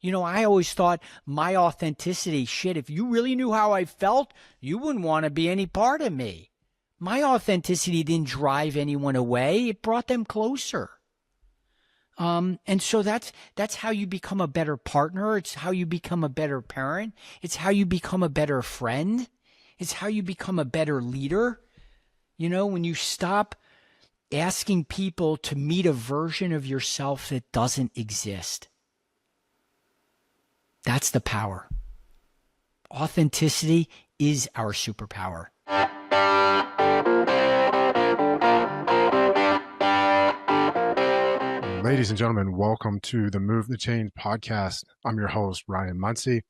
I always thought my authenticity, shit, if you really knew how I felt, you wouldn't want to be any part of me. My authenticity didn't drive anyone away. It brought them closer. And so that's how you become a better partner. It's how you become a better parent. It's how you become a better friend. It's how you become a better leader. When you stop asking people to meet a version of yourself that doesn't exist. That's the power. Authenticity is our superpower. Ladies and gentlemen, welcome to the Move the Chains podcast. I'm your host, Ryan Munsey.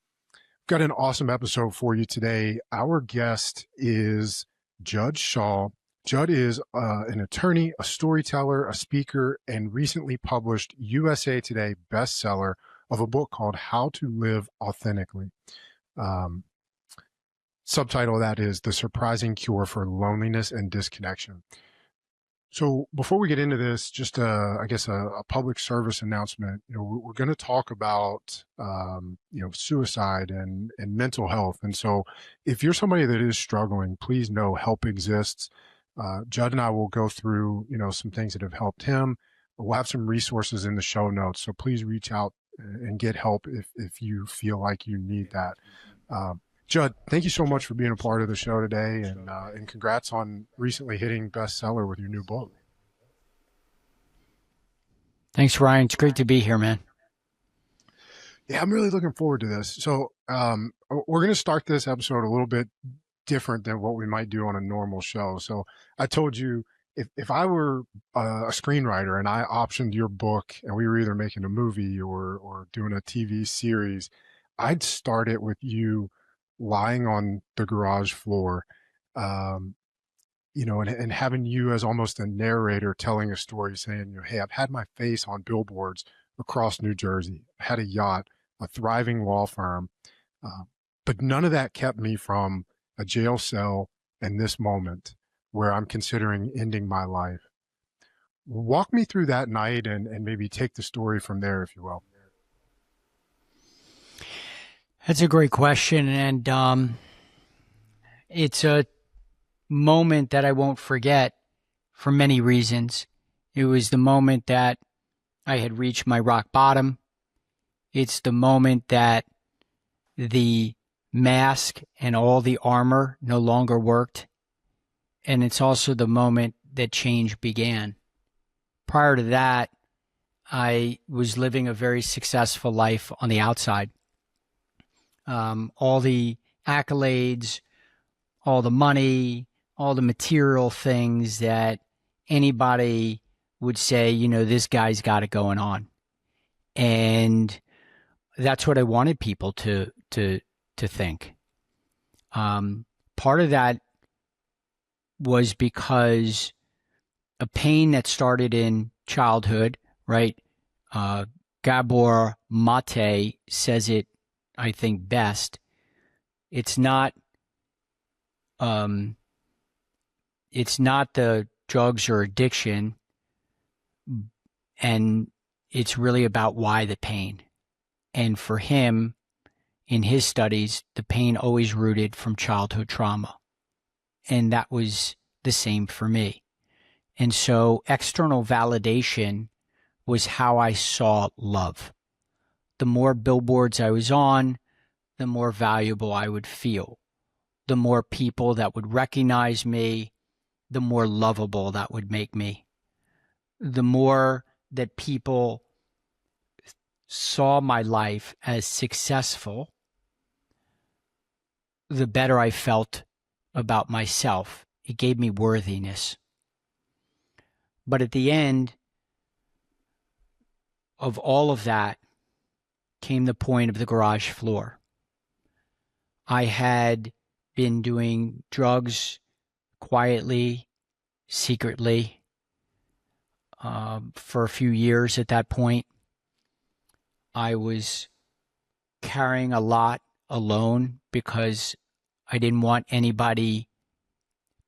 Got an awesome episode for you today. Our guest is Judd Shaw. Judd is an attorney, a storyteller, a speaker, and recently published USA Today bestseller of a book called How to Live Authentically. Subtitle of that is The Surprising Cure for Loneliness and Disconnection. So before we get into this, just I guess a public service announcement. We're going to talk about suicide and mental health. And so if you're somebody that is struggling, please know help exists. Judd and I will go through some things that have helped him. We'll have some resources in the show notes. So please reach out and get help if you feel like you need that. Judd, thank you so much for being a part of the show today, and congrats on recently hitting bestseller with your new book. Thanks, Ryan. It's great to be here, man. Yeah, I'm really looking forward to this. So we're going to start this episode a little bit different than what we might do on a normal show. So I told you, if I were a screenwriter and I optioned your book and we were either making a movie or doing a TV series, I'd start it with you lying on the garage floor, and having you as almost a narrator telling a story saying, hey, I've had my face on billboards across New Jersey, I had a yacht, a thriving law firm, but none of that kept me from a jail cell and this moment where I'm considering ending my life. Walk me through that night and maybe take the story from there, if you will. That's a great question, and it's a moment that I won't forget for many reasons. It was the moment that I had reached my rock bottom. It's the moment that the mask and all the armor no longer worked, and it's also the moment that change began. Prior to that, I was living a very successful life on the outside. All the accolades, all the money, all the material things that anybody would say, this guy's got it going on. And that's what I wanted people to think. Part of that was because a pain that started in childhood, right? Gabor Mate says it, I think, best. It's not the drugs or addiction, and it's really about why the pain. And for him, in his studies, the pain always rooted from childhood trauma. And that was the same for me. And so external validation was how I saw love. The more billboards I was on, the more valuable I would feel. The more people that would recognize me, the more lovable that would make me. The more that people saw my life as successful, the better I felt about myself. It gave me worthiness. But at the end of all of that came the point of the garage floor. I had been doing drugs quietly, secretly, for a few years at that point. I was carrying a lot alone because I didn't want anybody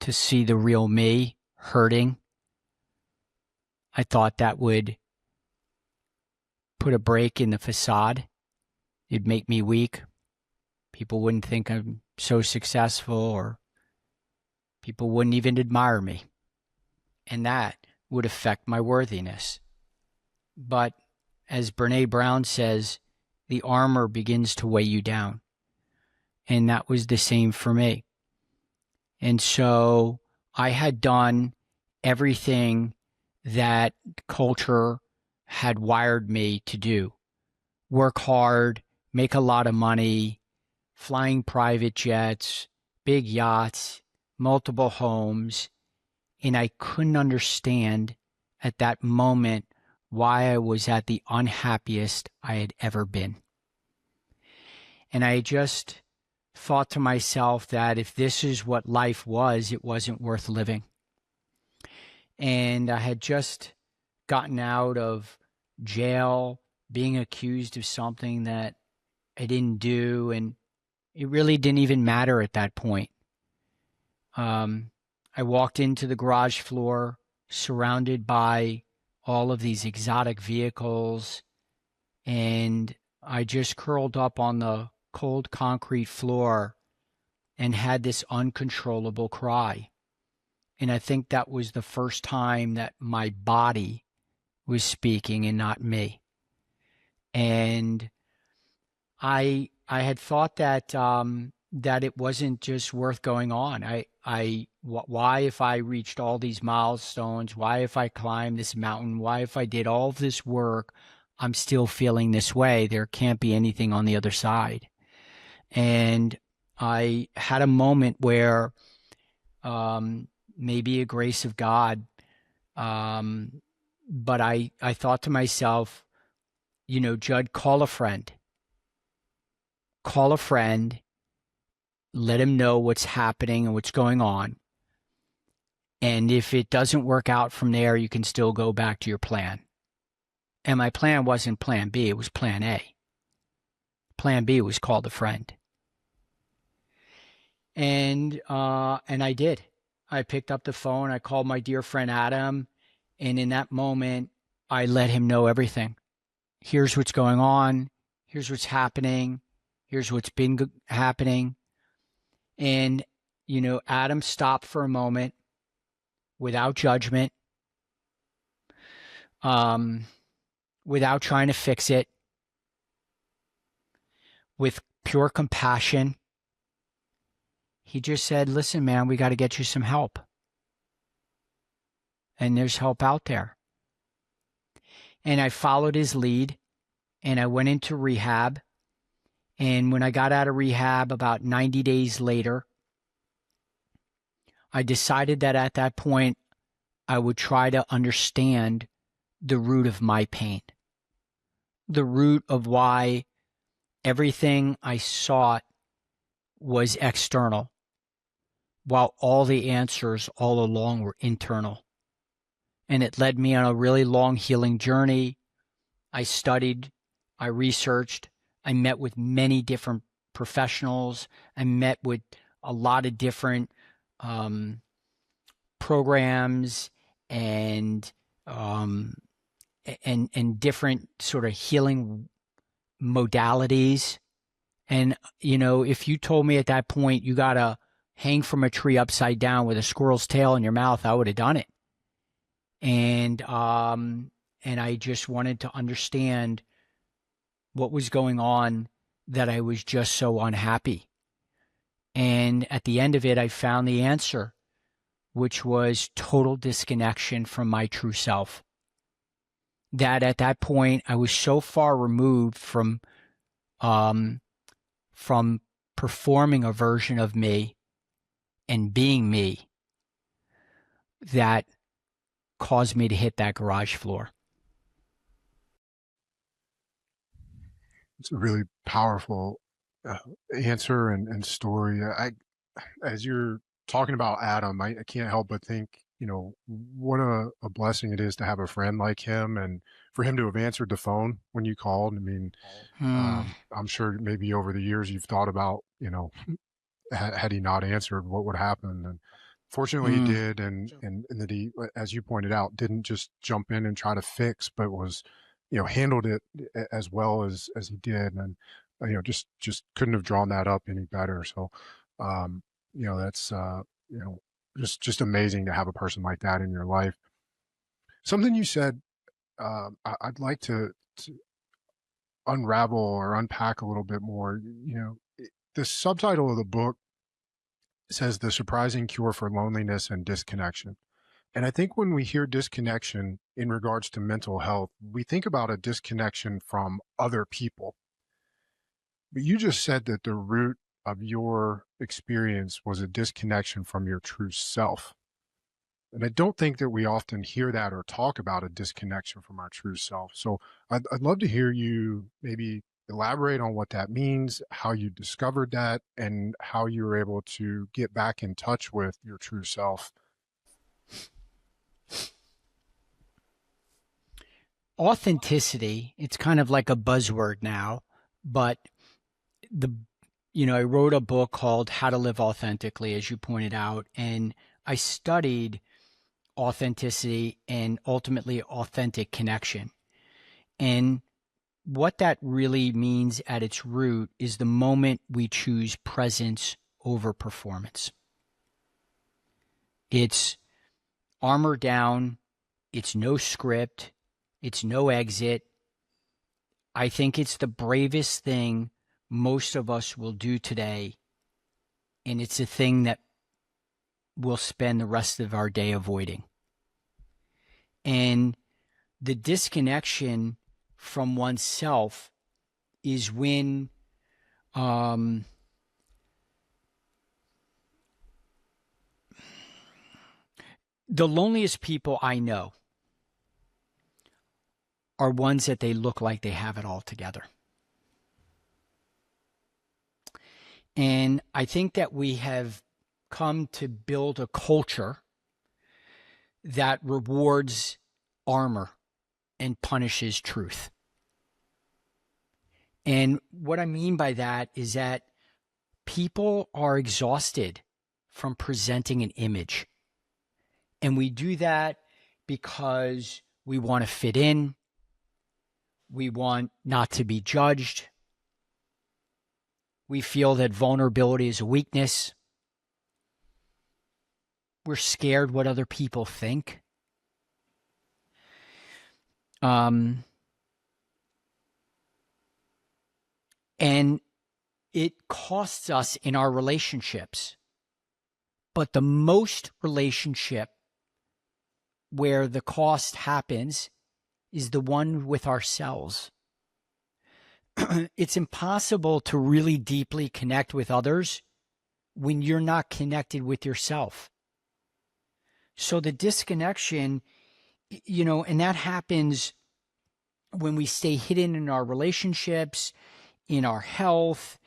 to see the real me hurting. I thought that would put a break in the facade. It'd make me weak. People wouldn't think I'm so successful, or people wouldn't even admire me. And that would affect my worthiness. But as Brene Brown says, the armor begins to weigh you down. And that was the same for me. And so I had done everything that culture had wired me to do: work hard, make a lot of money, flying private jets, big yachts, multiple homes. And I couldn't understand at that moment why I was at the unhappiest I had ever been. And I just thought to myself that if this is what life was, it wasn't worth living. And I had just gotten out of jail, being accused of something that I didn't do, and it really didn't even matter at that point. I walked into the garage floor surrounded by all of these exotic vehicles, and I just curled up on the cold concrete floor and had this uncontrollable cry. And I think that was the first time that my body was speaking and not me. And I had thought that that it wasn't just worth going on. Why, if I reached all these milestones, why if I climbed this mountain, why if I did all of this work, I'm still feeling this way? There can't be anything on the other side. And I had a moment where maybe a grace of God, but I thought to myself, Judd, call a friend. Call a friend, let him know what's happening and what's going on. And if it doesn't work out from there, you can still go back to your plan. And my plan wasn't plan B, it was plan A. Plan B was call a friend. And I did. I picked up the phone, I called my dear friend Adam, and in that moment, I let him know everything. Here's what's going on. Here's what's happening. Here's what's been happening. And, Adam stopped for a moment without judgment, without trying to fix it, with pure compassion. He just said, listen, man, we got to get you some help. And there's help out there. And I followed his lead, and I went into rehab. And when I got out of rehab about 90 days later, I decided that at that point, I would try to understand the root of my pain, the root of why everything I sought was external, while all the answers all along were internal. And it led me on a really long healing journey. I studied, I researched, I met with many different professionals. I met with a lot of different programs and different sort of healing modalities. And, if you told me at that point you got to hang from a tree upside down with a squirrel's tail in your mouth, I would have done it. And I just wanted to understand what was going on, that I was just so unhappy. And at the end of it, I found the answer, which was total disconnection from my true self. That at that point, I was so far removed from performing a version of me and being me that caused me to hit that garage floor. It's a really powerful answer and story. As you're talking about Adam, I can't help but think, what a blessing it is to have a friend like him, and for him to have answered the phone when you called. I mean, I'm sure maybe over the years you've thought about, had he not answered, what would happen? And fortunately he did, and that he, as you pointed out, didn't just jump in and try to fix, but was, handled it as well as he did. And just couldn't have drawn that up any better. So, that's just amazing to have a person like that in your life. Something you said, I'd like to unravel or unpack a little bit more. The subtitle of the book says "The Surprising Cure for Loneliness and Disconnection." And I think when we hear disconnection in regards to mental health, we think about a disconnection from other people. But you just said that the root of your experience was a disconnection from your true self. And I don't think that we often hear that or talk about a disconnection from our true self. So I'd love to hear you maybe elaborate on what that means, how you discovered that, and how you were able to get back in touch with your true self. Authenticity, it's kind of like a buzzword now, but the I wrote a book called How to Live Authentically, as you pointed out, and I studied authenticity and ultimately authentic connection. And what that really means at its root is the moment we choose presence over performance. It's armor down, it's no script, it's no exit. I think it's the bravest thing most of us will do today, and it's a thing that we'll spend the rest of our day avoiding. And the disconnection from oneself is when the loneliest people I know are ones that they look like they have it all together. And I think that we have come to build a culture that rewards armor and punishes truth. And what I mean by that is that people are exhausted from presenting an image. And we do that because we want to fit in. We want not to be judged. We feel that vulnerability is a weakness. We're scared what other people think. And it costs us in our relationships. But the most relationship where the cost happens is the one with ourselves. It's impossible to really deeply connect with others when you're not connected with yourself. So the disconnection, and that happens when we stay hidden in our relationships, in our health,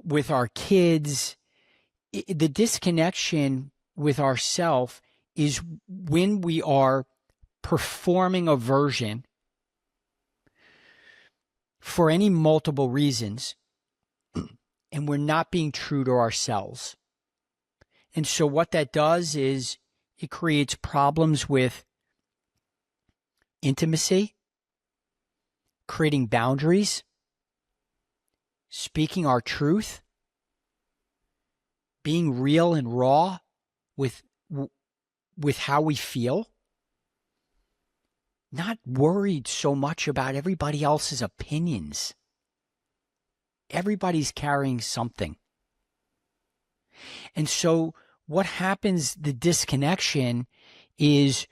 with our kids. The disconnection with ourself is when we are performing a version for any multiple reasons, and we're not being true to ourselves. And so what that does is it creates problems with intimacy, creating boundaries, speaking our truth, being real and raw with how we feel, not worried so much about everybody else's opinions. Everybody's carrying something. And so what happens, the disconnection, is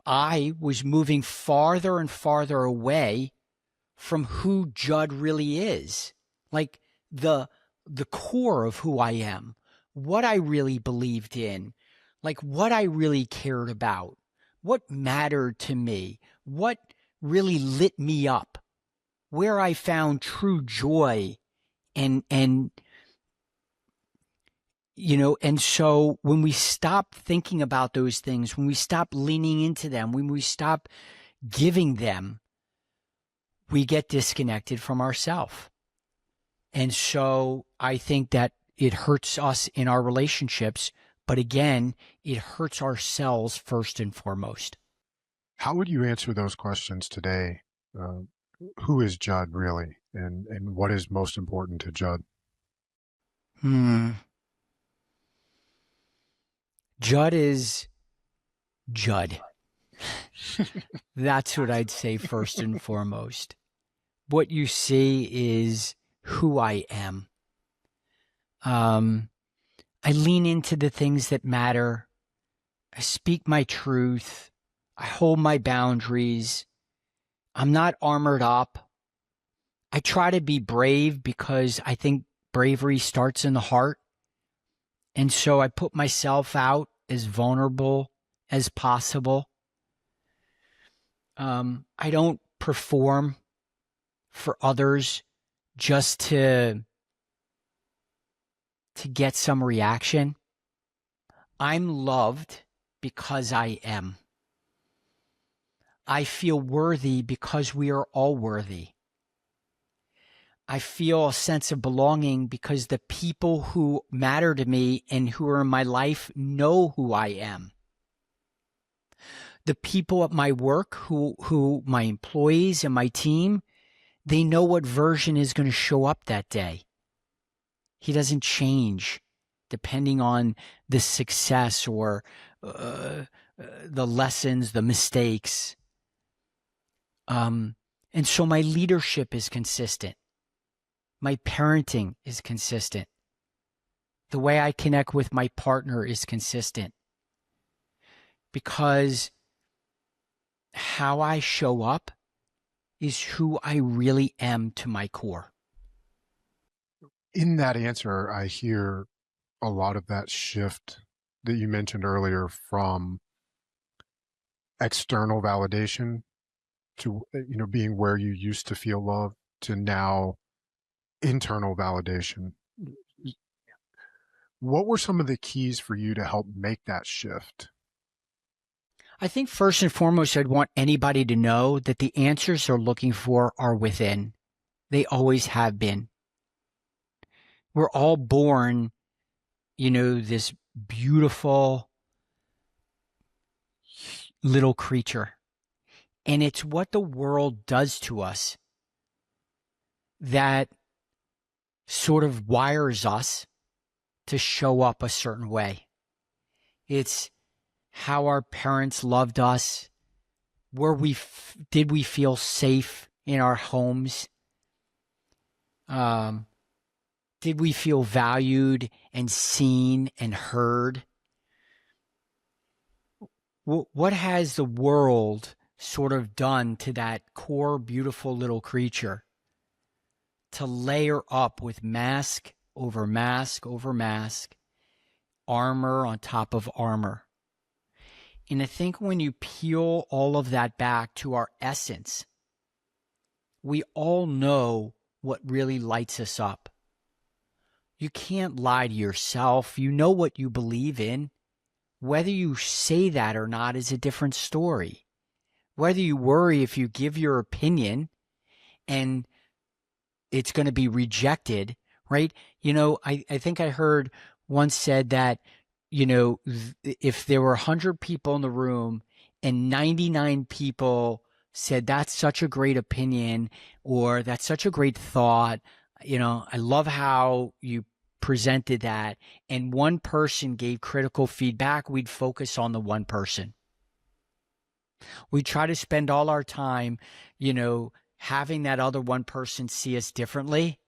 I was moving farther and farther away from who Judd really is. Like the core of who I am, what I really believed in, like what I really cared about, what mattered to me, what really lit me up, where I found true joy and so when we stop thinking about those things, when we stop leaning into them, when we stop giving them, we get disconnected from ourselves. And so I think that it hurts us in our relationships, but again, it hurts ourselves first and foremost. How would you answer those questions today? Who is Judd really? and what is most important to Judd? Judd is Judd. That's what I'd say first and foremost. What you see is who I am. I lean into the things that matter. I speak my truth. I hold my boundaries. I'm not armored up. I try to be brave because I think bravery starts in the heart. And so I put myself out as vulnerable as possible. I don't perform for others just to get some reaction. I'm loved because I am. I feel worthy because we are all worthy. I feel a sense of belonging because the people who matter to me and who are in my life know who I am. The people at my work, who my employees and my team, they know what version is going to show up that day. He doesn't change depending on the success or the lessons, the mistakes. And so my leadership is consistent. My parenting is consistent. The way I connect with my partner is consistent. Because how I show up is who I really am to my core. In that answer, I hear a lot of that shift that you mentioned earlier from external validation to, being where you used to feel love to now internal validation. What were some of the keys for you to help make that shift? I think first and foremost, I'd want anybody to know that the answers they're looking for are within. They always have been. We're all born, this beautiful little creature. And it's what the world does to us that sort of wires us to show up a certain way. It's how our parents loved us, where did we feel safe in our homes? Did we feel valued and seen and heard? What has the world sort of done to that core, beautiful little creature to layer up with mask over mask over mask, armor on top of armor? And I think when you peel all of that back to our essence, we all know what really lights us up. You can't lie to yourself. You know what you believe in. Whether you say that or not is a different story. Whether you worry if you give your opinion and it's going to be rejected, right? I think I heard once said that, if there were 100 people in the room and 99 people said that's such a great opinion or that's such a great thought, I love how you presented that, and one person gave critical feedback, we'd focus on the one person. We try to spend all our time, having that other one person see us differently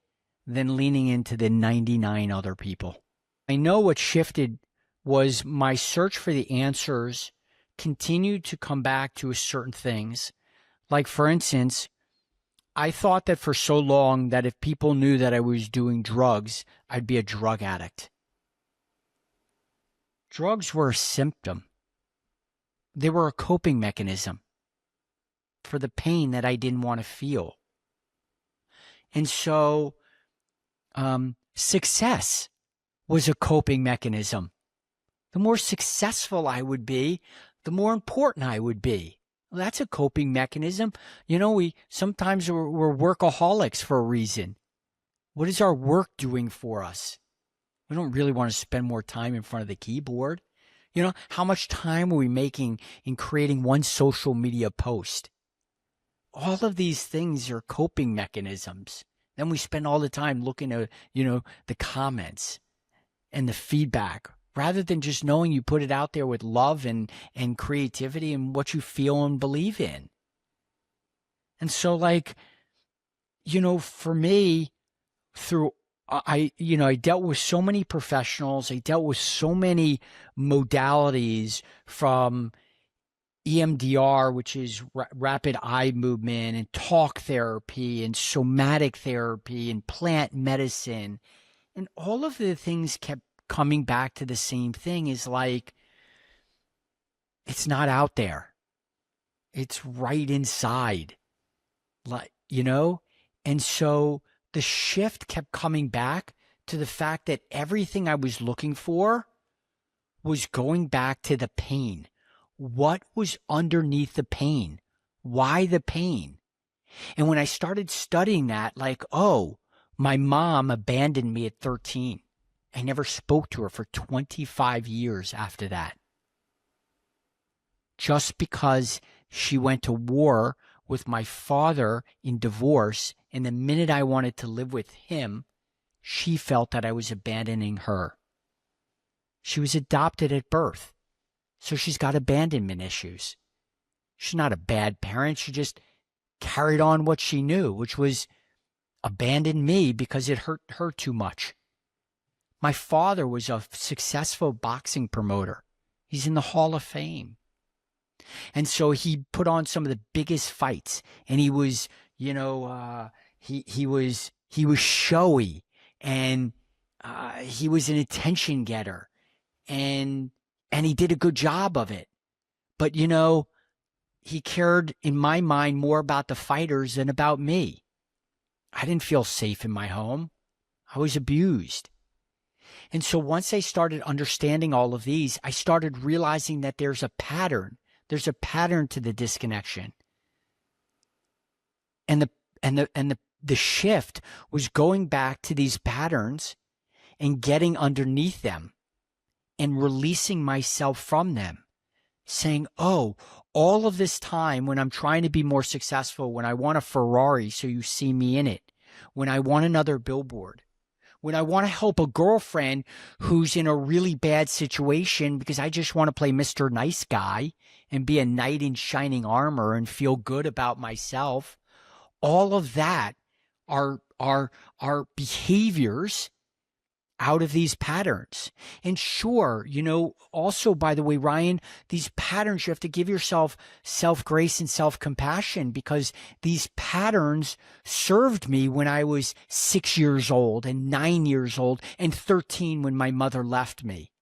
than leaning into the 99 other people. I know what shifted was my search for the answers continued to come back to certain things. Like, for instance, I thought that for so long that if people knew that I was doing drugs, I'd be a drug addict. Drugs were a symptom. They were a coping mechanism for the pain that I didn't want to feel. And so success was a coping mechanism. The more successful I would be, the more important I would be. Well, that's a coping mechanism. Sometimes we're workaholics for a reason. What is our work doing for us? We don't really want to spend more time in front of the keyboard. How much time are we making in creating one social media post? All of these things are coping mechanisms. Then we spend all the time looking at, the comments and the feedback rather than just knowing you put it out there with love and creativity and what you feel and believe in. And so, like, for me, through I dealt with so many professionals. I dealt with so many modalities, from EMDR, which is rapid eye movement, and talk therapy and somatic therapy and plant medicine. And all of the things kept coming back to the same thing, is like, it's not out there. It's right inside. Like, and so the shift kept coming back to the fact that everything I was looking for was going back to the pain. What was underneath the pain? Why the pain? And when I started studying that, like, oh, my mom abandoned me at 13. I never spoke to her for 25 years after that. Just because she went to war with my father in divorce, and the minute I wanted to live with him, she felt that I was abandoning her. She was adopted at birth, so she's got abandonment issues. She's not a bad parent. She just carried on what she knew, which was abandon me because it hurt her too much. My father was a successful boxing promoter. He's in the Hall of Fame. And so he put on some of the biggest fights, and he was, he was showy, and he was an attention getter, and he did a good job of it. But he cared, in my mind, more about the fighters than about me. I didn't feel safe in my home. I was abused. And so once I started understanding all of these, I started realizing that there's a pattern. There's a pattern to the disconnection. And the shift was going back to these patterns and getting underneath them and releasing myself from them, saying, oh, all of this time when I'm trying to be more successful, when I want a Ferrari so you see me in it, when I want another billboard, when I want to help a girlfriend who's in a really bad situation because I just want to play Mr. Nice Guy and be a knight in shining armor and feel good about myself, all of that are behaviors out of these patterns. And sure, also, by the way, Ryan, these patterns, you have to give yourself self-grace and self-compassion, because these patterns served me when I was 6 years old and 9 years old and 13 when my mother left me.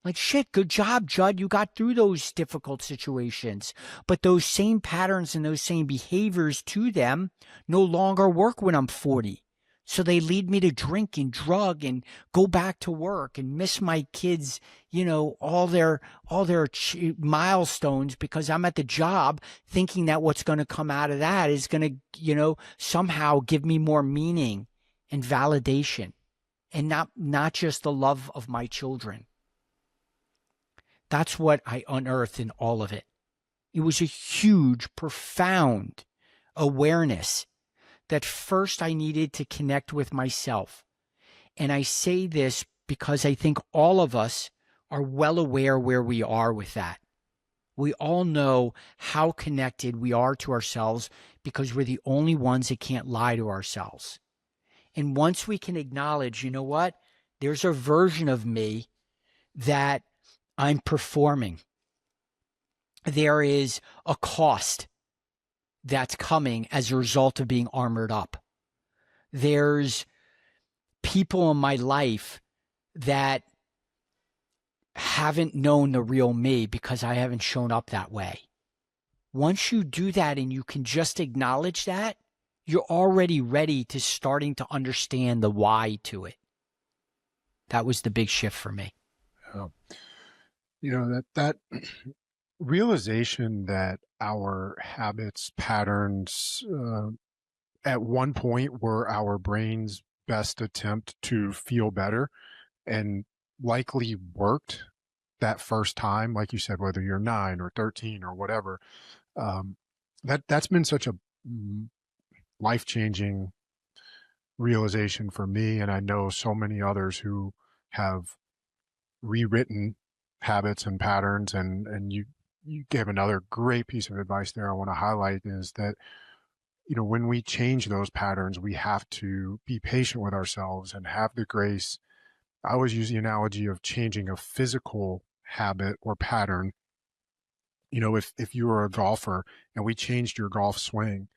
Like, shit, good job, Judd. You got through those difficult situations. But those same patterns and those same behaviors to them no longer work when I'm 40. So they lead me to drink and drug and go back to work and miss my kids, all their milestones, because I'm at the job thinking that what's going to come out of that is going to, somehow give me more meaning and validation, and not just the love of my children. That's what I unearthed in all of it. It was a huge, profound awareness that first I needed to connect with myself. And I say this because I think all of us are well aware where we are with that. We all know how connected we are to ourselves because we're the only ones that can't lie to ourselves. And once we can acknowledge, you know what? There's a version of me that I'm performing. There is a cost that's coming as a result of being armored up. There's people in my life that haven't known the real me because I haven't shown up that way. Once you do that and you can just acknowledge that, you're already ready to starting to understand the why to it. That was the big shift for me. That realization that our habits, patterns, at one point were our brain's best attempt to feel better, and likely worked that first time, like you said, whether you're 9 or 13 or whatever. That's been such a life-changing realization for me, and I know so many others who have rewritten habits and patterns. And you gave another great piece of advice there I want to highlight, is that, when we change those patterns, we have to be patient with ourselves and have the grace. I always use the analogy of changing a physical habit or pattern. If you were a golfer and we changed your golf swing,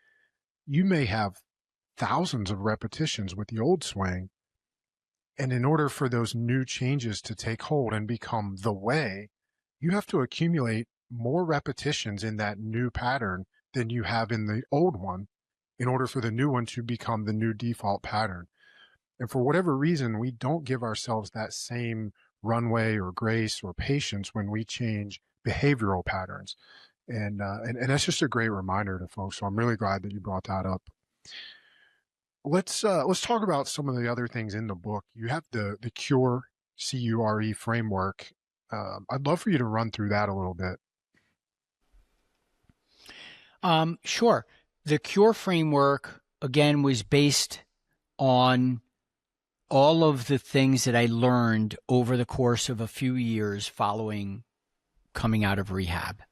you may have thousands of repetitions with the old swing. And in order for those new changes to take hold and become the way, you have to accumulate more repetitions in that new pattern than you have in the old one in order for the new one to become the new default pattern. And for whatever reason, we don't give ourselves that same runway or grace or patience when we change behavioral patterns. And that's just a great reminder to folks. So I'm really glad that you brought that up. Let's talk about some of the other things in the book. You have the Cure, CURE framework. I'd love for you to run through that a little bit. Sure. The Cure framework, again, was based on all of the things that I learned over the course of a few years following coming out of rehab.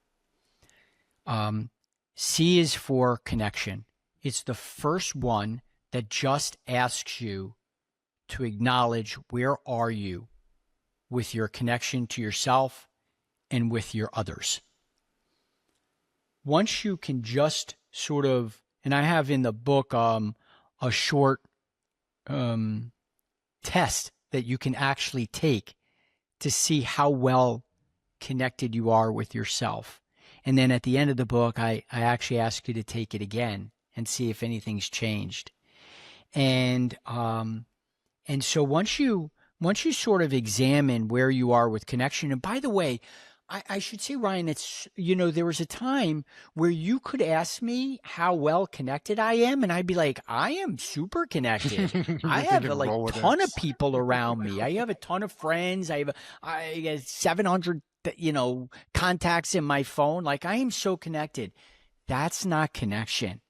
C is for connection. It's the first one that just asks you to acknowledge where are you with your connection to yourself and with your others. Once you can just sort of, and I have in the book a short test that you can actually take to see how well connected you are with yourself. And then at the end of the book, I actually ask you to take it again and see if anything's changed. And so once you sort of examine where you are with connection, and by the way, I should say, Ryan, it's, there was a time where you could ask me how well connected I am, and I'd be like, I am super connected. I have a ton of people around me. I have a ton of friends. I have 700, contacts in my phone. Like, I am so connected. That's not connection.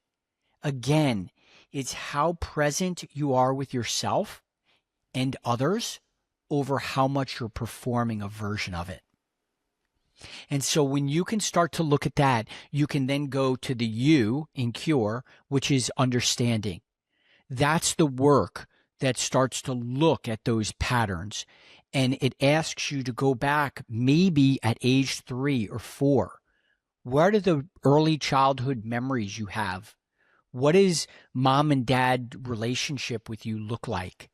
Again, it's how present you are with yourself and others over how much you're performing a version of it. And so when you can start to look at that, you can then go to the U in Cure, which is understanding. That's the work that starts to look at those patterns. And it asks you to go back maybe at age 3 or 4. What are the early childhood memories you have? What does mom and dad relationship with you look like?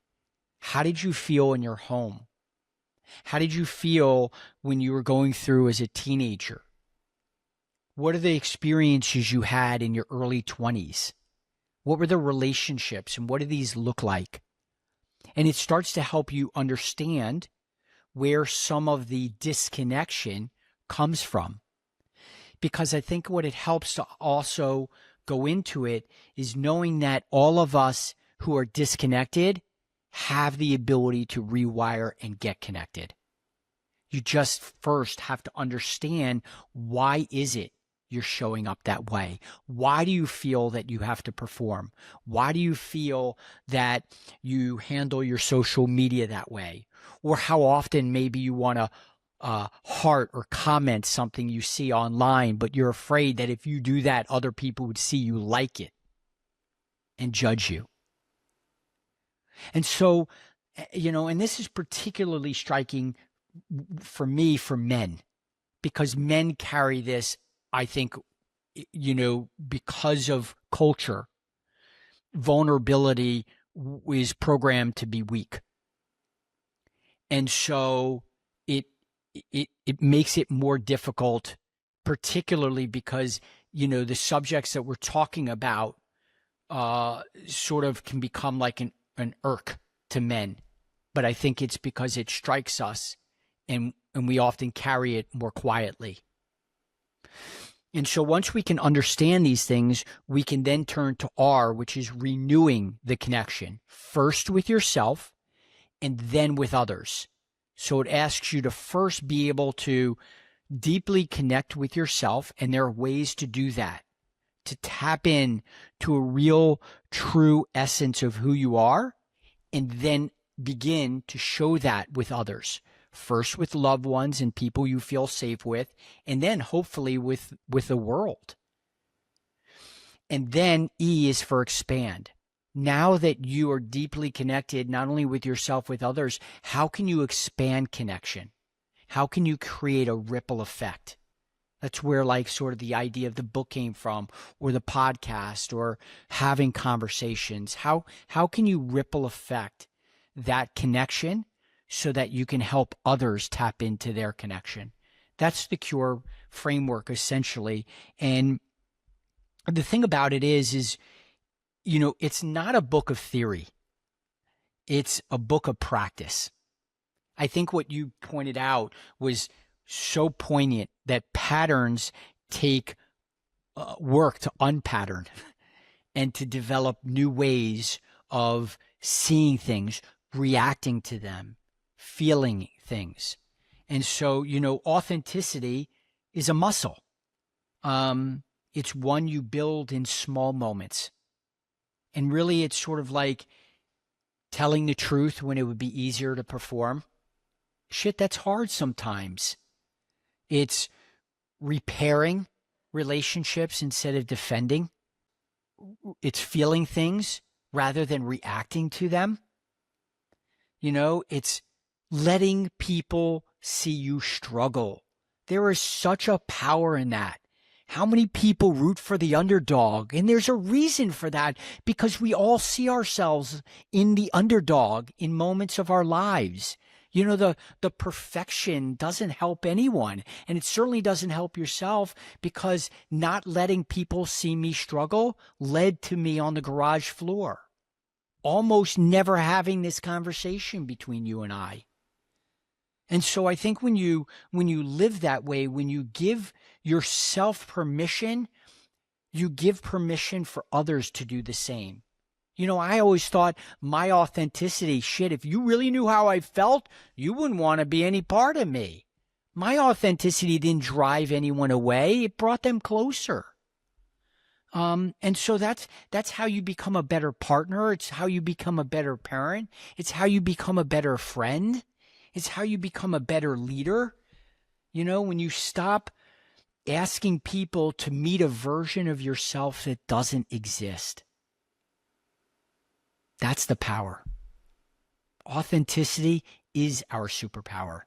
How did you feel in your home? How did you feel when you were going through as a teenager? What are the experiences you had in your early 20s? What were the relationships and what do these look like? And it starts to help you understand where some of the disconnection comes from. Because I think what it helps to also go into it is knowing that all of us who are disconnected have the ability to rewire and get connected. You just first have to understand, why is it you're showing up that way? Why do you feel that you have to perform? Why do you feel that you handle your social media that way? Or how often maybe you want to heart or comment something you see online, but you're afraid that if you do that, other people would see you like it and judge you. And so, and this is particularly striking for me, for men, because men carry this, I think, because of culture. Vulnerability is programmed to be weak. And so it makes it more difficult, particularly because, the subjects that we're talking about sort of can become like an irk to men. But I think it's because it strikes us and we often carry it more quietly. And so once we can understand these things, we can then turn to R, which is renewing the connection, first with yourself and then with others. So it asks you to first be able to deeply connect with yourself, and there are ways to do that. to tap in to a real, true essence of who you are, and then begin to show that with others. First with loved ones and people you feel safe with, and then hopefully with the world. And then E is for expand. Now that you are deeply connected, not only with yourself, with others, how can you expand connection? How can you create a ripple effect? That's where like sort of the idea of the book came from, or the podcast, or having conversations. How can you ripple effect that connection so that you can help others tap into their connection? That's the Cure framework essentially. And the thing about it is, it's not a book of theory. It's a book of practice. I think what you pointed out was so poignant, that patterns take work to unpattern and to develop new ways of seeing things, reacting to them, feeling things. And so, authenticity is a muscle. It's one you build in small moments. And really, it's sort of like telling the truth when it would be easier to perform. Shit, that's hard sometimes. It's repairing relationships instead of defending. It's feeling things rather than reacting to them. It's letting people see you struggle. There is such a power in that. How many people root for the underdog? And there's a reason for that, because we all see ourselves in the underdog in moments of our lives. The perfection doesn't help anyone, and it certainly doesn't help yourself, because not letting people see me struggle led to me on the garage floor, almost never having this conversation between you and I. And so I think when you live that way, when you give yourself permission, you give permission for others to do the same. I always thought my authenticity, shit, if you really knew how I felt, you wouldn't want to be any part of me. My authenticity didn't drive anyone away. It brought them closer. And so that's how you become a better partner. It's how you become a better parent. It's how you become a better friend. It's how you become a better leader. When you stop asking people to meet a version of yourself that doesn't exist. That's the power. Authenticity is our superpower.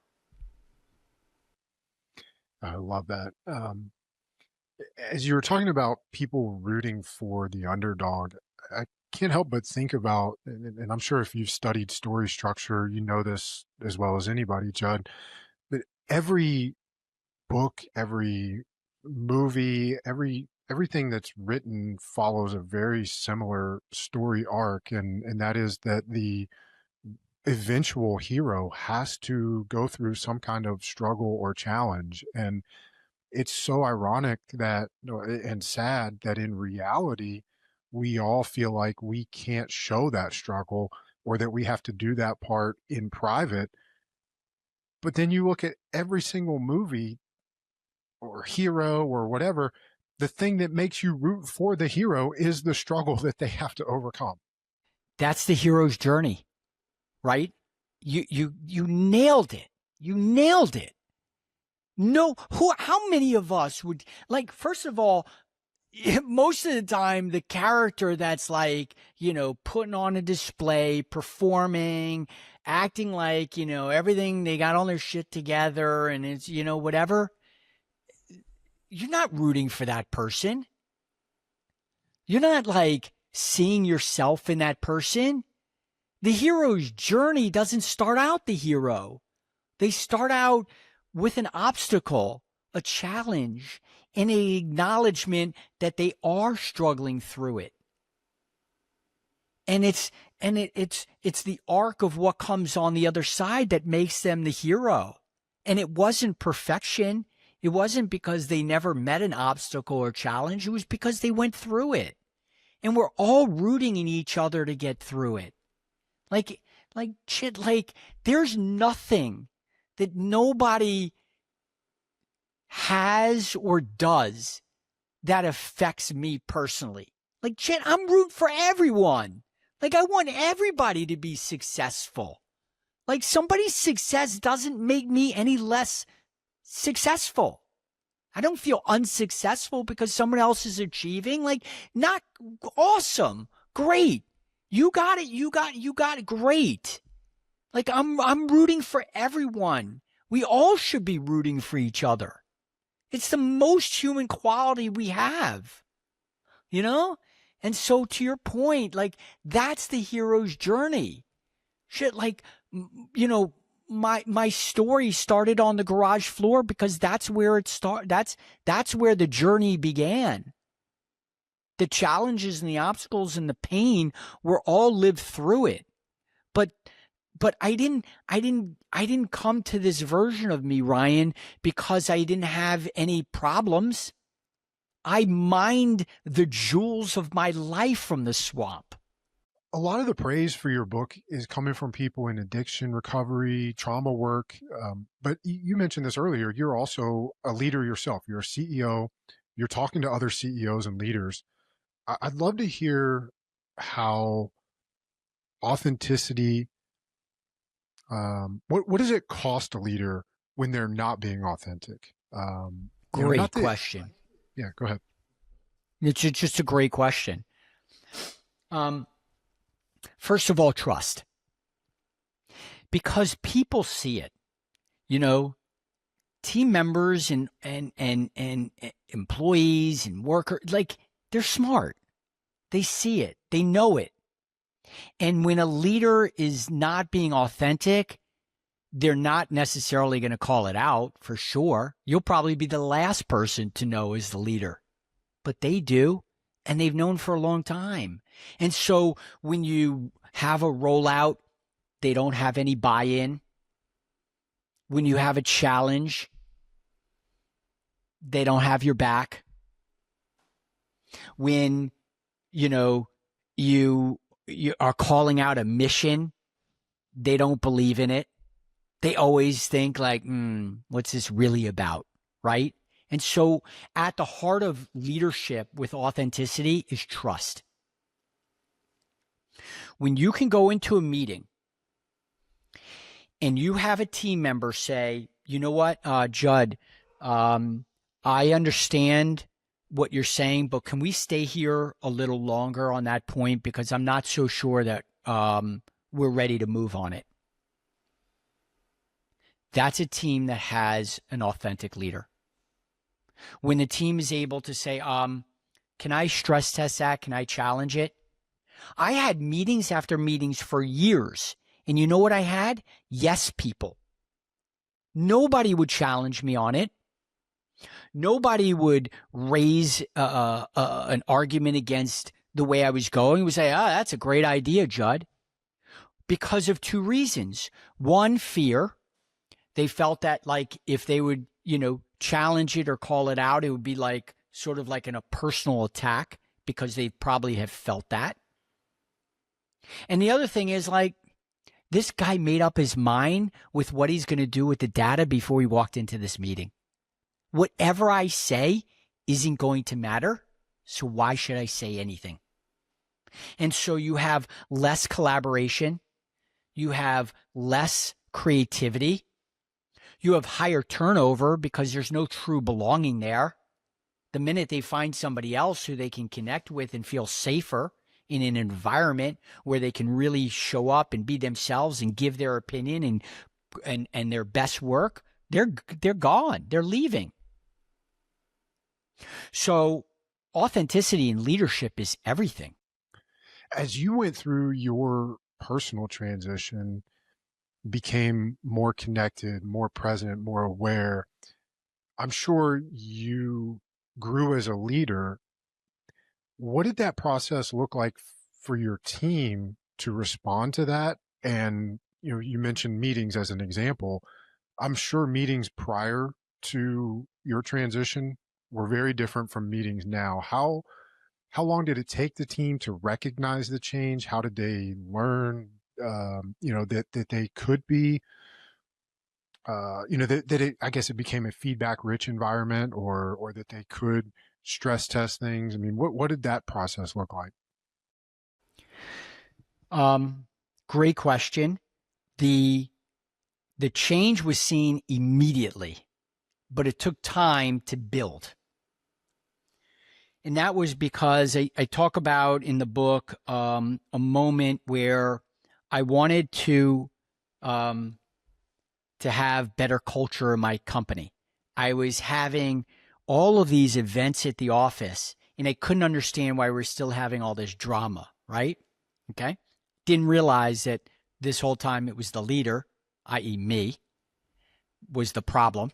I love that. As you were talking about people rooting for the underdog, I can't help but think about, and I'm sure if you've studied story structure, you know this as well as anybody, Judd, that every book, every movie, everything that's written follows a very similar story arc, and that is that the eventual hero has to go through some kind of struggle or challenge. And it's so ironic that, and sad that in reality, we all feel like we can't show that struggle, or that we have to do that part in private. But then you look at every single movie or hero or whatever, the thing that makes you root for the hero is the struggle that they have to overcome. That's the hero's journey, right? You nailed it. You nailed it. No, how many of us would, like, first of all, most of the time, the character that's like, putting on a display, performing, acting like, everything, they got all their shit together and it's, whatever. You're not rooting for that person. You're not like seeing yourself in that person. The hero's journey doesn't start out the hero. They start out with an obstacle, a challenge, and an acknowledgement that they are struggling through it. And it's the arc of what comes on the other side that makes them the hero. And it wasn't perfection. It wasn't because they never met an obstacle or challenge. It was because they went through it. And we're all rooting in each other to get through it. Like shit, like there's nothing that nobody has or does that affects me personally. Like, Jen, I'm rooting for everyone. Like, I want everybody to be successful. Like, somebody's success doesn't make me any less successful. I don't feel unsuccessful because someone else is achieving. Like, not awesome. Great. You got it. You got it. Great. Like, I'm rooting for everyone. We all should be rooting for each other. It's the most human quality we have, you know? And so to your point, like, that's the hero's journey. Shit, like, my story started on the garage floor because that's where it started. That's where the journey began. The challenges and the obstacles and the pain were all lived through it. But I didn't come to this version of me, Ryan, because I didn't have any problems. I mined the jewels of my life from the swamp. A lot of the praise for your book is coming from people in addiction recovery, trauma work. But you mentioned this earlier. You're also a leader yourself. You're a CEO. You're talking to other CEOs and leaders. I'd love to hear how authenticity, what does it cost a leader when they're not being authentic? Great question. Yeah, go ahead. It's just a great question. First of all, trust. Because people see it. You know, team members and employees and workers, like, they're smart. They see it. They know it. And when a leader is not being authentic, they're not necessarily going to call it out, for sure. You'll probably be the last person to know as the leader. But they do, and they've known for a long time. And so when you have a rollout, they don't have any buy-in. When you have a challenge, they don't have your back. When, you are calling out a mission, they don't believe in it. They always think like, what's this really about, right? And so at the heart of leadership with authenticity is trust. When you can go into a meeting and you have a team member say, you know what, Judd, I understand what you're saying, but can we stay here a little longer on that point because I'm not so sure that we're ready to move on it. That's a team that has an authentic leader. When the team is able to say, can I stress test that? Can I challenge it? I had meetings after meetings for years. And you know what I had? Yes, people. Nobody would challenge me on it. Nobody would raise an argument against the way I was going. Would say, that's a great idea, Judd. Because of two reasons. One, fear. They felt that, like, if they would, challenge it or call it out, it would be like sort of like a personal attack because they probably have felt that. And the other thing is, like, this guy made up his mind with what he's going to do with the data before he walked into this meeting. Whatever I say isn't going to matter, so why should I say anything? And so you have less collaboration, you have less creativity, you have higher turnover because there's no true belonging there. The minute they find somebody else who they can connect with and feel safer in an environment where they can really show up and be themselves and give their opinion and their best work, they're gone. They're leaving. So authenticity in leadership is everything. As you went through your personal transition, became more connected, more present, more aware, I'm sure you grew as a leader. What did that process look like for your team to respond to that? And, you mentioned meetings as an example. I'm sure meetings prior to your transition were very different from meetings now. How long did it take the team to recognize the change? How did they learn, that they could be, that it, I guess it became a feedback rich environment, or that they could stress test things? I mean, what did that process look like? Um, Great question. The the change was seen immediately, but it took time to build. And that was because I talk about in the book a moment where I wanted um, to have better culture in my company. I was having all of these events at the office, and I couldn't understand why we're still having all this drama, right? Okay. Didn't realize that this whole time it was the leader, i.e., me, was the problem,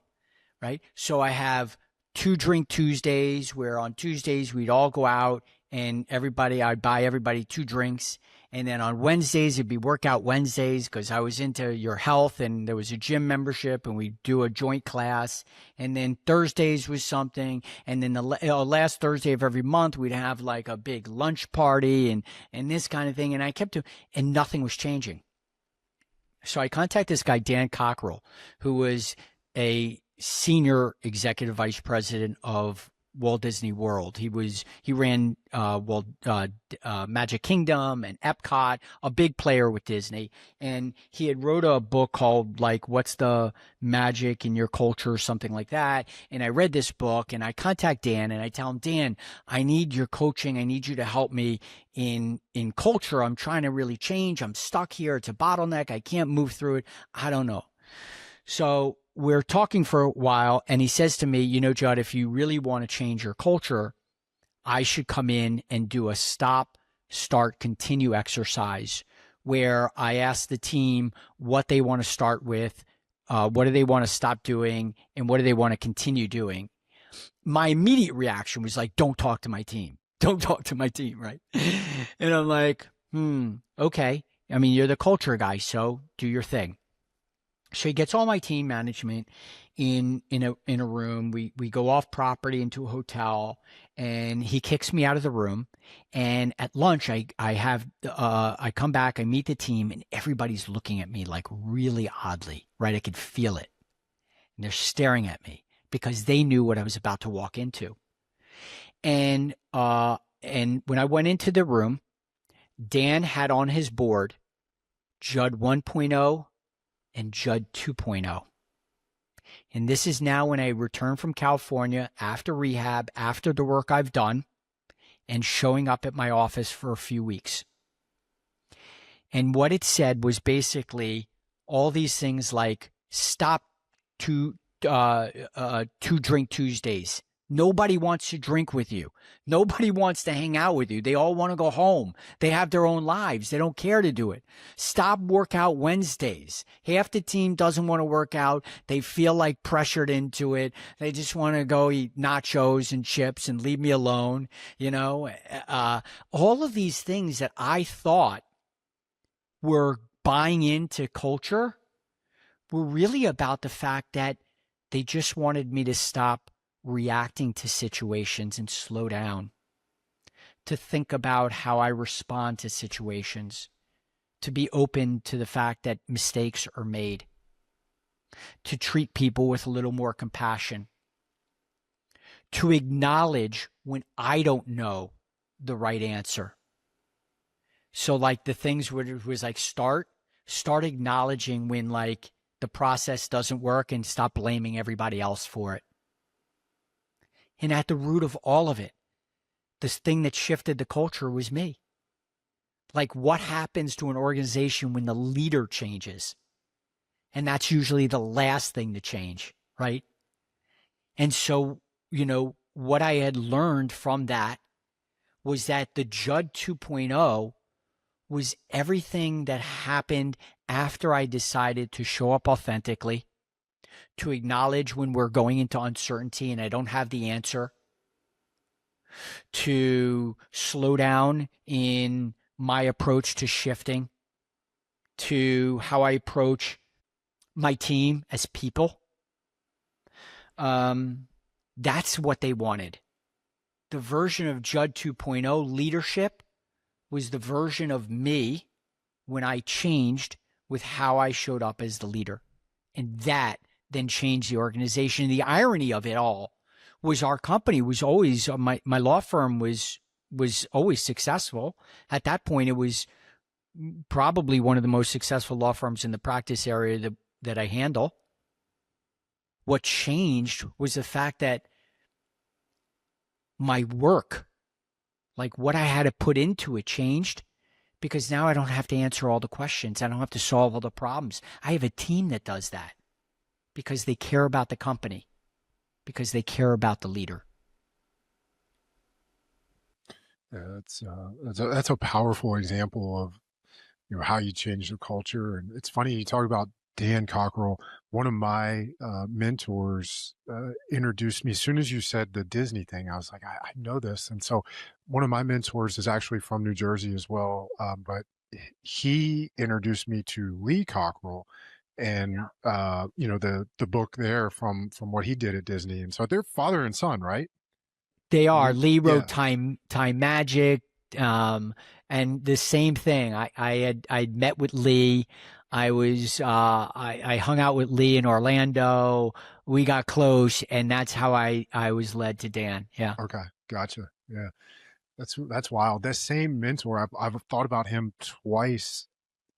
right? So I have 2 Drink Tuesdays where on Tuesdays we'd all go out and I'd buy everybody 2 drinks. And then on Wednesdays, it'd be workout Wednesdays because I was into your health and there was a gym membership and we'd do a joint class. And then Thursdays was something. And then the last Thursday of every month, we'd have like a big lunch party and this kind of thing. And I kept doing, and nothing was changing. So I contacted this guy, Dan Cockrell, who was a senior executive vice president of Walt Disney World. He ran Magic Kingdom and Epcot, a big player with Disney, and he had wrote a book called like "What's the Magic in Your Culture" or something like that. And I read this book, and I contact Dan, and I tell him, Dan, I need your coaching. I need you to help me in culture. I'm trying to really change. I'm stuck here. It's a bottleneck. I can't move through it. I don't know. So we're talking for a while, and he says to me, you know, Judd, if you really want to change your culture, I should come in and do a stop, start, continue exercise where I ask the team what they want to start with, what do they want to stop doing, and what do they want to continue doing. My immediate reaction was like, don't talk to my team. Don't talk to my team, right? And I'm like, okay. I mean, you're the culture guy, so do your thing. So he gets all my team management in a room. We go off property into a hotel, and he kicks me out of the room. And at lunch, I come back, I meet the team, and everybody's looking at me like really oddly, right? I could feel it, and they're staring at me because they knew what I was about to walk into. And when I went into the room, Dan had on his board Judd 1.0 and Judd 2.0. And this is now when I return from California after rehab, after the work I've done, and showing up at my office for a few weeks. And what it said was basically all these things like stop to 2 Drink Tuesdays. Nobody wants to drink with you. Nobody wants to hang out with you. They all want to go home. They have their own lives. They don't care to do it. Stop workout Wednesdays. Half the team doesn't want to work out. They feel like pressured into it. They just want to go eat nachos and chips and leave me alone. You know, all of these things that I thought were buying into culture were really about the fact that they just wanted me to stop reacting to situations and slow down, to think about how I respond to situations, to be open to the fact that mistakes are made, to treat people with a little more compassion, to acknowledge when I don't know the right answer. So like the things where it was like start acknowledging when like the process doesn't work and stop blaming everybody else for it. And at the root of all of it, this thing that shifted the culture was me. Like what happens to an organization when the leader changes? And that's usually the last thing to change, right? And so, you know, what I had learned from that was that the Judd 2.0 was everything that happened after I decided to show up authentically, to acknowledge when we're going into uncertainty and I don't have the answer, to slow down in my approach to shifting, to how I approach my team as people. That's what they wanted. The version of Judd 2.0 leadership was the version of me when I changed with how I showed up as the leader. And that then changed the organization. The irony of it all was our company was always my law firm was always successful. At that point, it was probably one of the most successful law firms in the practice area that I handle. What changed was the fact that my work, like what I had to put into it, changed because now I don't have to answer all the questions. I don't have to solve all the problems. I have a team that does that because they care about the company, because they care about the leader. Yeah, that's a powerful example of how you change the culture. And it's funny you talk about Dan Cockrell. One of my mentors introduced me as soon as you said the Disney thing. I was like, I know this. And so one of my mentors is actually from New Jersey as well, but he introduced me to Lee Cockrell and the book there from what he did at Disney. And so they're father and son, right? They are. Lee, Lee wrote yeah. Time Magic, and the same thing. I'd met with Lee. I hung out with Lee in Orlando. We got close, and that's how I was led to Dan. Yeah. Okay, gotcha. Yeah. That's wild. That same mentor, I've thought about him twice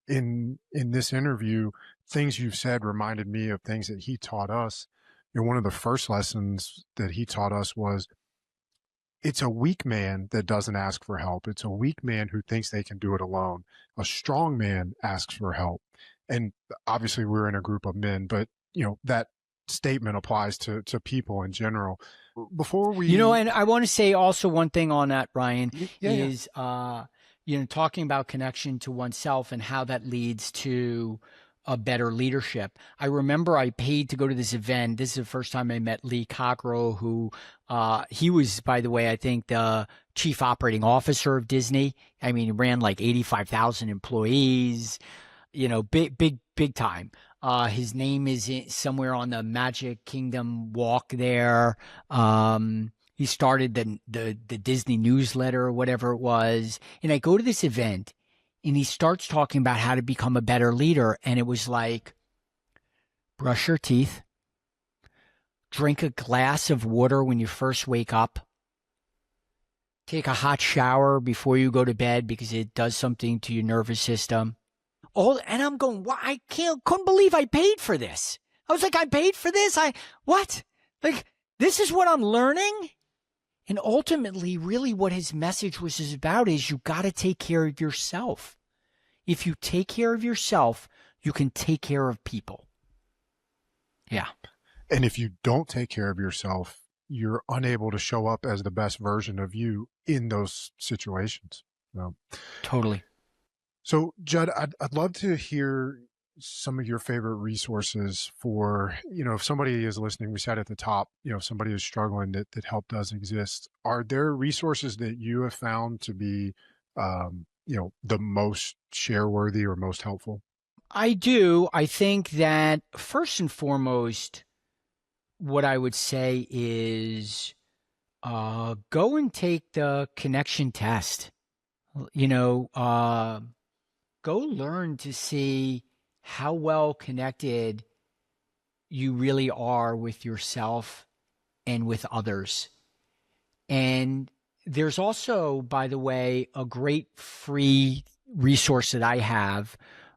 in this interview. Things you've said reminded me of things that he taught us. One of the first lessons that he taught us was it's a weak man that doesn't ask for help. It's a weak man who thinks they can do it alone. A strong man asks for help. And obviously we're in a group of men, but that statement applies to people in general. Before we And I want to say also one thing on that, Ryan, yeah. is talking about connection to oneself and how that leads to a better leadership. I remember I paid to go to this event. This is the first time I met Lee Cockrell, who he was, by the way, I think the chief operating officer of Disney. I mean, he ran like 85,000 employees, big time. His name is somewhere on the Magic Kingdom walk there. He started the Disney newsletter or whatever it was. And I go to this event and he starts talking about how to become a better leader. And it was like, brush your teeth, drink a glass of water when you first wake up, take a hot shower before you go to bed because it does something to your nervous system. And I'm going, wow, couldn't believe I paid for this. I was like, I paid for this? What? Like, this is what I'm learning? And ultimately, really what his message was about is you got to take care of yourself. If you take care of yourself, you can take care of people. Yeah. And if you don't take care of yourself, you're unable to show up as the best version of you in those situations. Totally. So, Judd, I'd love to hear some of your favorite resources for, if somebody is listening, we said at the top, if somebody is struggling, that help does exist. Are there resources that you have found to be, the most share worthy or most helpful? I do. I think that first and foremost, what I would say is go and take the connection test. Go learn to see how well connected you really are with yourself and with others. And there's also, by the way, a great free resource that I have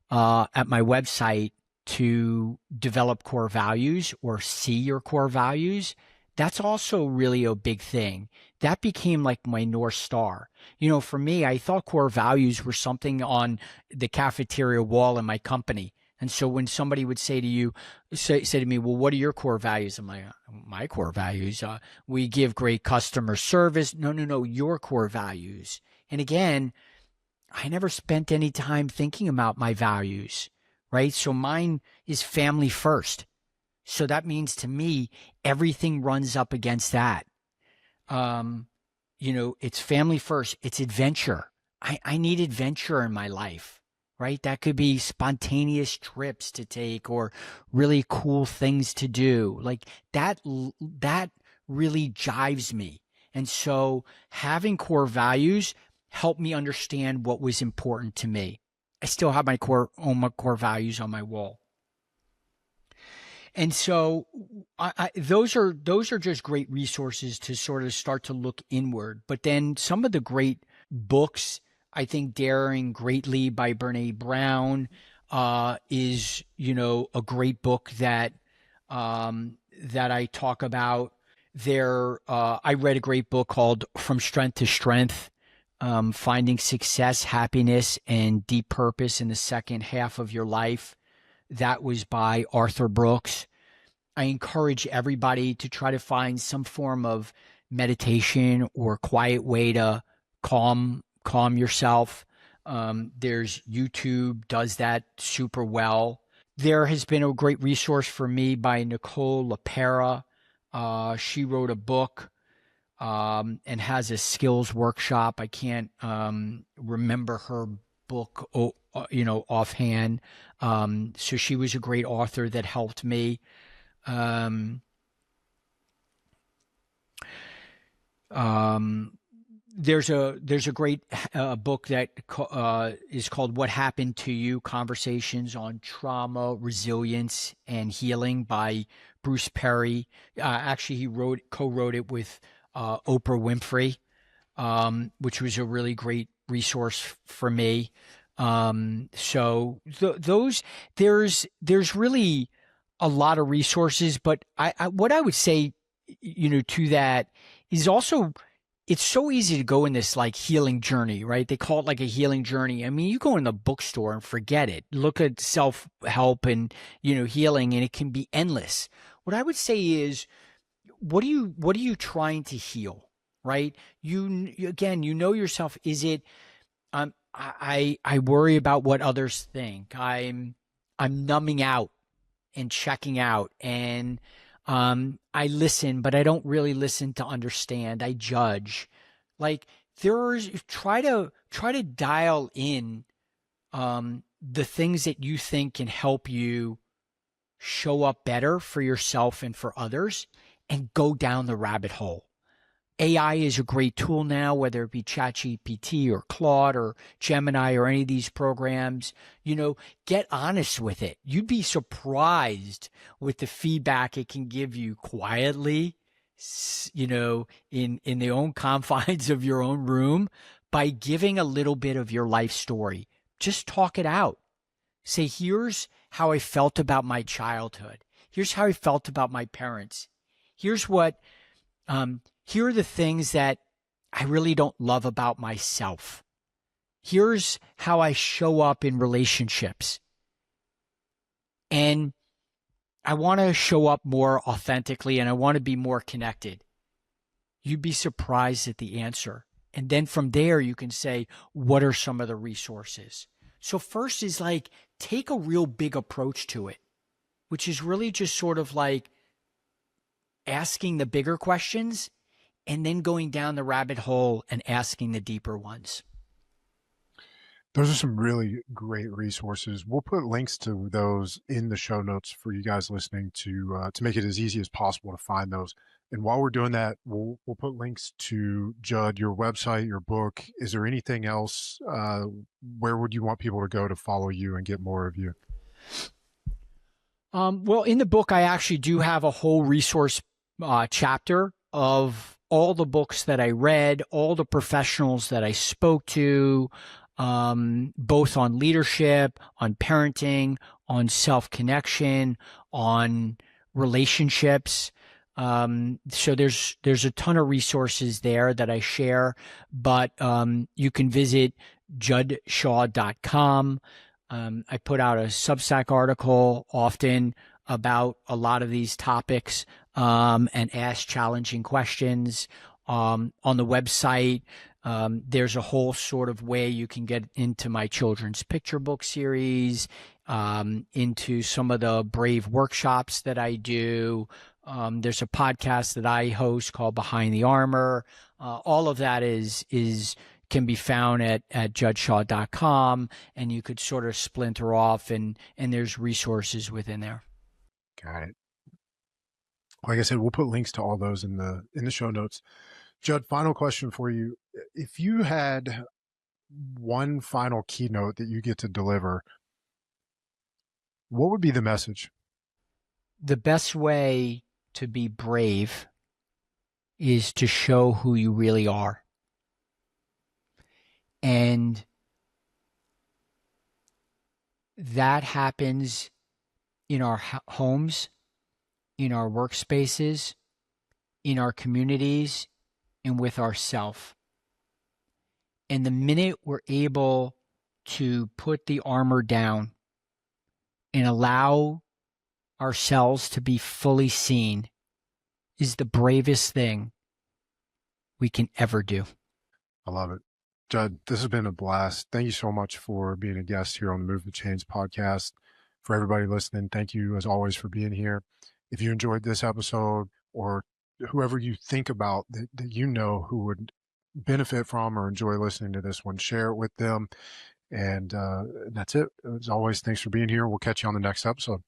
at my website to develop core values or see your core values. That's also really a big thing. That became like my North Star. For me, I thought core values were something on the cafeteria wall in my company. And so when somebody would say to me, well, what are your core values? I'm like, my core values, we give great customer service. No, your core values. And again, I never spent any time thinking about my values, right? So mine is family first. So that means to me, everything runs up against that. It's family first. It's adventure. I need adventure in my life, right? That could be spontaneous trips to take or really cool things to do. Like that really jives me. And so having core values helped me understand what was important to me. I still have my core values on my wall. And so those are just great resources to sort of start to look inward. But then some of the great books, I think Daring Greatly by Brene Brown is, a great book that I talk about. I read a great book called From Strength to Strength, Finding Success, Happiness, and Deep Purpose in the Second Half of Your Life. That was by Arthur Brooks. I encourage everybody to try to find some form of meditation or quiet way to calm yourself. There's YouTube does that super well. There has been a great resource for me by Nicole LaPera. She wrote a book and has a skills workshop. I can't remember her book, offhand. So she was a great author that helped me. Um, um, there's a great book that is called "What Happened to You: Conversations on Trauma, Resilience, and Healing" by Bruce Perry. Actually, he co-wrote it with Oprah Winfrey, which was a really great resource for me. So those there's really a lot of resources, but what I would say, to that is also it's so easy to go in this like healing journey, right? They call it like a healing journey. I mean, you go in the bookstore and forget it. Look at self-help and, healing, and it can be endless. What I would say is, what are you trying to heal, right? Again, you know yourself. Is it, I worry about what others think. I'm numbing out and checking out, and I listen, but I don't really listen to understand. I judge. Like, there's try to dial in the things that you think can help you show up better for yourself and for others, and go down the rabbit hole. AI is a great tool now, whether it be ChatGPT or Claude or Gemini or any of these programs. Get honest with it. You'd be surprised with the feedback it can give you quietly, in the own confines of your own room, by giving a little bit of your life story. Just talk it out. Say, here's how I felt about my childhood. Here's how I felt about my parents. Here's here are the things that I really don't love about myself. Here's how I show up in relationships. And I want to show up more authentically, and I want to be more connected. You'd be surprised at the answer. And then from there, you can say, what are some of the resources? So first is like, take a real big approach to it, which is really just sort of like asking the bigger questions and then going down the rabbit hole and asking the deeper ones. Those are some really great resources. We'll put links to those in the show notes for you guys listening to make it as easy as possible to find those. And while we're doing that, we'll put links to Judd, your website, your book. Is there anything else? Where would you want people to go to follow you and get more of you? Well, in the book, I actually do have a whole resource chapter of all the books that I read, all the professionals that I spoke to, both on leadership, on parenting, on self-connection, on relationships. So there's a ton of resources there that I share, but you can visit juddshaw.com. I put out a Substack article often about a lot of these topics, and ask challenging questions. On the website, there's a whole sort of way you can get into my children's picture book series, into some of the Brave workshops that I do. There's a podcast that I host called Behind the Armor. All of that can be found at juddshaw.com, and you could sort of splinter off, and there's resources within there. Got it. Like I said, we'll put links to all those in the show notes. Judd, final question for you. If you had one final keynote that you get to deliver, what would be the message? the best way to be brave is to show who you really are. And that happens in our homes, in our workspaces, in our communities, and with ourself. And the minute we're able to put the armor down and allow ourselves to be fully seen is the bravest thing we can ever do. I love it. Judd, this has been a blast. Thank you so much for being a guest here on the Move the Chains podcast. For everybody listening, thank you as always for being here. If you enjoyed this episode, or whoever you think about that you know who would benefit from or enjoy listening to this one, share it with them. And that's it. As always, thanks for being here. We'll catch you on the next episode.